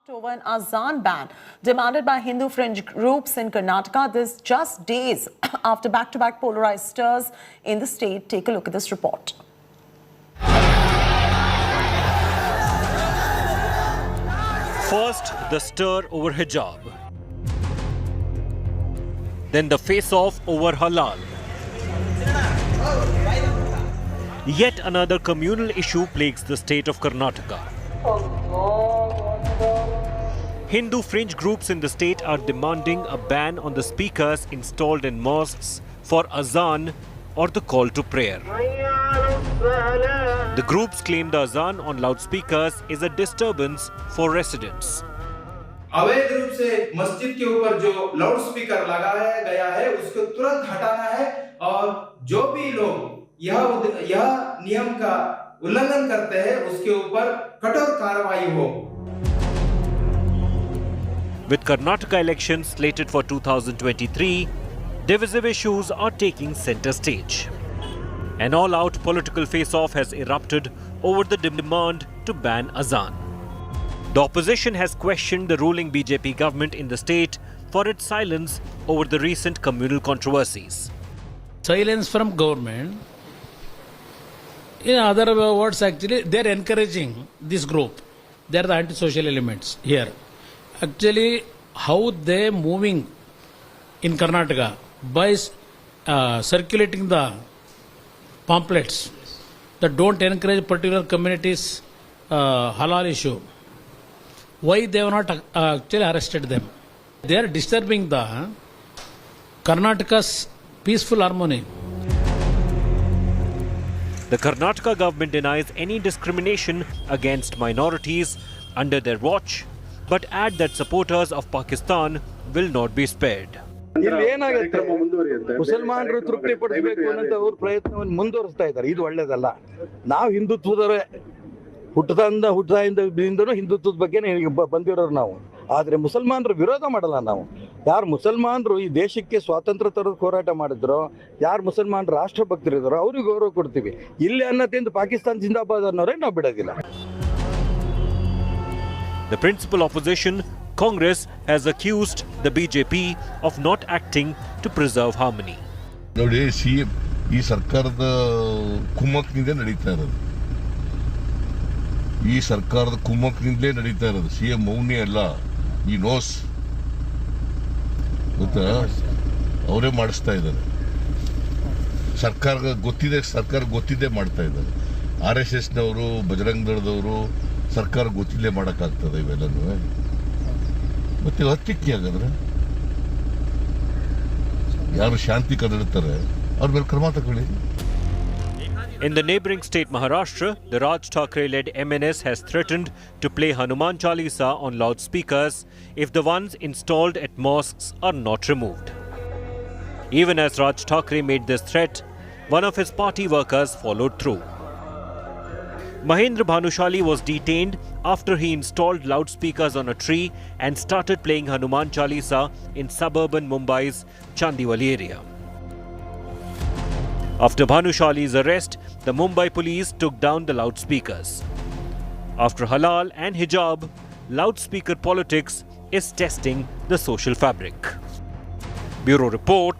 Over an Azan ban demanded by Hindu fringe groups in Karnataka. This just days after back-to-back polarized stirs in the state. Take a look at this report. First, the stir over hijab. Then the face-off over halal. Yet another communal issue plagues the state of Karnataka. Hindu fringe groups in the state are demanding a ban on the speakers installed in mosques for azan or the call to prayer. The groups claim the azan on loudspeakers is a disturbance for residents. अवैध रूप से मस्जिद के ऊपर जो loud speaker लगाया गया है उसको तुरंत हटाना है और जो भी लोग यह नियम का उल्लंघन करते हैं उसके ऊपर कठोर कार्रवाई हो. With Karnataka elections slated for 2023, divisive issues are taking center stage. An all-out political face-off has erupted over the demand to ban azan. The opposition has questioned the ruling BJP government in the state for its silence over the recent communal controversies. Silence from government. In other words, actually, they are encouraging this group. They are the anti-social elements here. Actually, how they moving in Karnataka by circulating the pamphlets that don't encourage particular communities halal issue. Why they have not actually arrested them? They are disturbing the Karnataka's peaceful harmony. The Karnataka government denies any discrimination against minorities under their watch, but add that supporters of Pakistan will not be spared. ಇಲ್ಲಿ ಏನಾಗುತ್ತೆ ಮುಸಲ್ಮಾನರು ತೃಪ್ತಿಪಡಿಸಬೇಕು ಅನ್ನೋ ಅವ್ರ ಪ್ರಯತ್ನವನ್ನು ಮುಂದುವರಿಸ್ತಾ ಇದ್ದಾರೆ. ಇದು ಒಳ್ಳೇದಲ್ಲ. ನಾವು ಹಿಂದುತ್ವದವರೇ ಹುಟ್ಟದಾಗಿಂದನೂ ಹಿಂದುತ್ವದ ಬಗ್ಗೆ ಬಂದಿರೋರು ನಾವು. ಆದರೆ ಮುಸಲ್ಮಾನರು ವಿರೋಧ ಮಾಡಲ್ಲ ನಾವು. ಯಾರು ಮುಸಲ್ಮಾನರು ಈ ದೇಶಕ್ಕೆ ಸ್ವಾತಂತ್ರ್ಯ ತರೋದು ಹೋರಾಟ ಮಾಡಿದ್ರು, ಯಾರು ಮುಸಲ್ಮಾನರು ರಾಷ್ಟ್ರಭಕ್ತರಿದ್ದಾರೋ ಅವ್ರಿಗೆ ಗೌರವ ಕೊಡ್ತೀವಿ. ಇಲ್ಲಿ ಅನ್ನತಿಂದ ಪಾಕಿಸ್ತಾನ ಜಿಂದಾಬಾದ್ ಅನ್ನೋರೇ ನಾವು ಬಿಡೋದಿಲ್ಲ. The principal opposition, Congress, has accused the BJP of not acting to preserve harmony. ನೋಡಿ ಈ ಸರ್ಕಾರದ ಕುಮ್ಮಕ್ನಿಂದ ನಡೀತಾ ಇರೋದು. ಈ ಸರ್ಕಾರದ ಕುಮ್ಮಕ್ನಿಂದಲೇ ನಡೀತಾ ಇರೋದು. ಸಿಎಂ ಮೌನಿ ಅಲ್ಲ, ಈ ನೋಸ್ ಗೊತ್ತಾ, ಅವರೇ ಮಾಡಿಸ್ತಾ ಇದ್ದಾರೆ. ಸರ್ಕಾರ ಗೊತ್ತಿದೆ ಮಾಡ್ತಾ ಇದ್ದಾರೆ. RSSನವರು, ಬಜರಂಗ ದಳದವರು ಸರ್ಕಾರ ಗೊತ್ತಿಲ್ಲೇ ಮಾಡೋಕ್ಕಾಗ್ತದೆ ಇವೆಲ್ಲನೂ. ಮತ್ತೆ ಹತ್ತಿಕ್ಕಿ ಹಾಗಾದ್ರೆ ಯಾರು ಶಾಂತಿ ಕದಡುತ್ತಾರೆ ಅವ್ರ ಮೇಲೆ ಕ್ರಮ ತಗೊಳ್ಳಿ. In the neighbouring state Maharashtra, the Raj Thackeray-led MNS has threatened to play Hanuman Chalisa on loudspeakers if the ones installed at mosques are not removed. Even as Raj Thackeray made this threat, one of his party workers followed through. Mahendra Bhanushali was detained after he installed loudspeakers on a tree and started playing Hanuman Chalisa in suburban Mumbai's Chandiwali area. After Bhanushali's arrest, the Mumbai police took down the loudspeakers. After halal and hijab, loudspeaker politics is testing the social fabric. Bureau Report,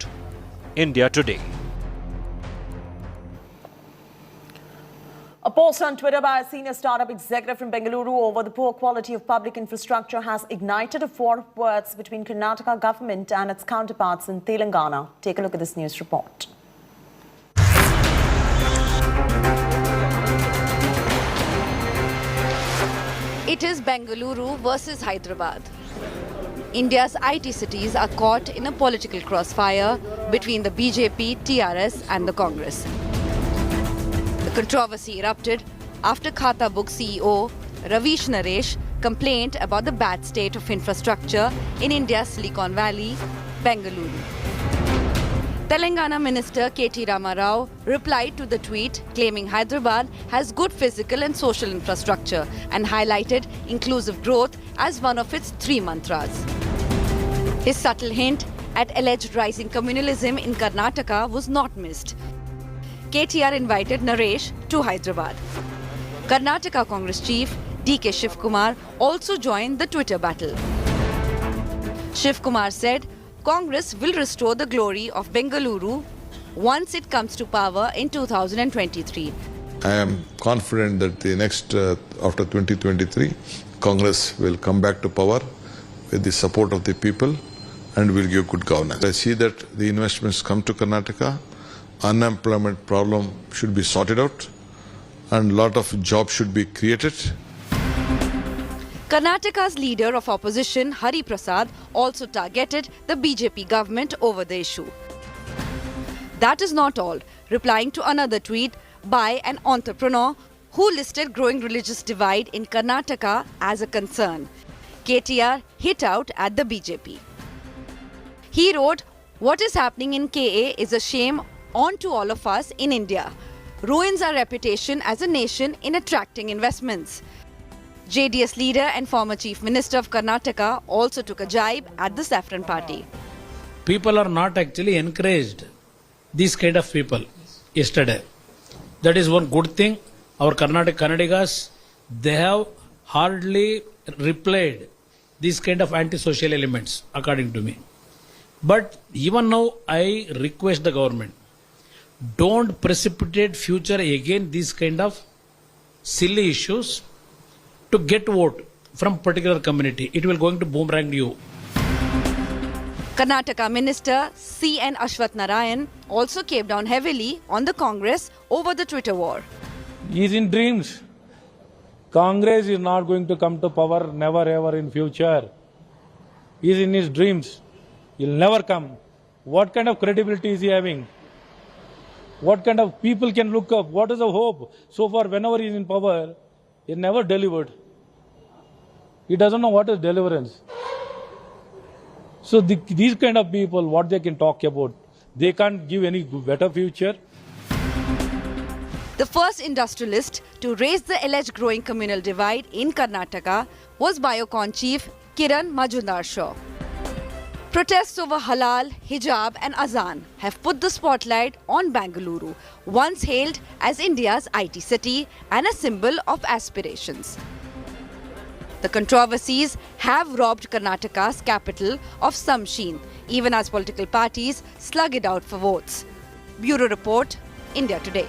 India Today. A post on Twitter by a senior startup executive from Bengaluru over the poor quality of public infrastructure has ignited a war of words between Karnataka government and its counterparts in Telangana. Take a look at this news report. It is Bengaluru versus Hyderabad. India's IT cities are caught in a political crossfire between the BJP, TRS and the Congress. The controversy erupted after Khata Book CEO Ravish Naresh complained about the bad state of infrastructure in India's Silicon Valley, Bengaluru. Telangana Minister K.T. Rama Rao replied to the tweet claiming Hyderabad has good physical and social infrastructure and highlighted inclusive growth as one of its 3 mantras. His subtle hint at alleged rising communalism in Karnataka was not missed. KTR invited Naresh to Hyderabad. Karnataka Congress chief DK Shiv Kumar also joined the Twitter battle. Shiv Kumar said Congress will restore the glory of Bengaluru once it comes to power in 2023. I am confident that the next, after 2023, Congress will come back to power with the support of the people and will give good governance. I see that the investments come to Karnataka, unemployment problem should be sorted out, and a lot of jobs should be created. Karnataka's leader of opposition, Hari Prasad, also targeted the BJP government over the issue. That is not all. Replying to another tweet by an entrepreneur who listed growing religious divide in Karnataka as a concern, KTR hit out at the BJP. He wrote, "What is happening in KA is a shame on to all of us in India. Ruins our reputation as a nation in attracting investments." JDS leader and former Chief Minister of Karnataka also took a jibe at the Saffron Party. People are not actually encouraged, these kind of people, yesterday. That is one good thing. Our Kannadigas, they have hardly replied these kind of antisocial elements, according to me. But even now, I request the government, don't precipitate future again these kind of silly issues to get vote from particular community. It will going to boomerang you. Karnataka Minister C.N. Ashwath Narayan also came down heavily on the Congress over the Twitter war. He is in dreams. Congress is not going to come to power, never ever in future. He is in his dreams. He'll never come. What kind of credibility is he having? What kind of people can look up? What is the hope? So far, whenever he is in power, he never delivered. He doesn't know what is deliverance. So these kind of people, what they can talk about, they can't give any better future. The first industrialist to raise the alleged growing communal divide in Karnataka was Biocon chief Kiran Majumdar-Shaw. Protests over halal, hijab and azan have put the spotlight on Bengaluru, once hailed as India's IT city and a symbol of aspirations. The controversies have robbed Karnataka's capital of some sheen, even as political parties slug it out for votes. Bureau Report, India Today.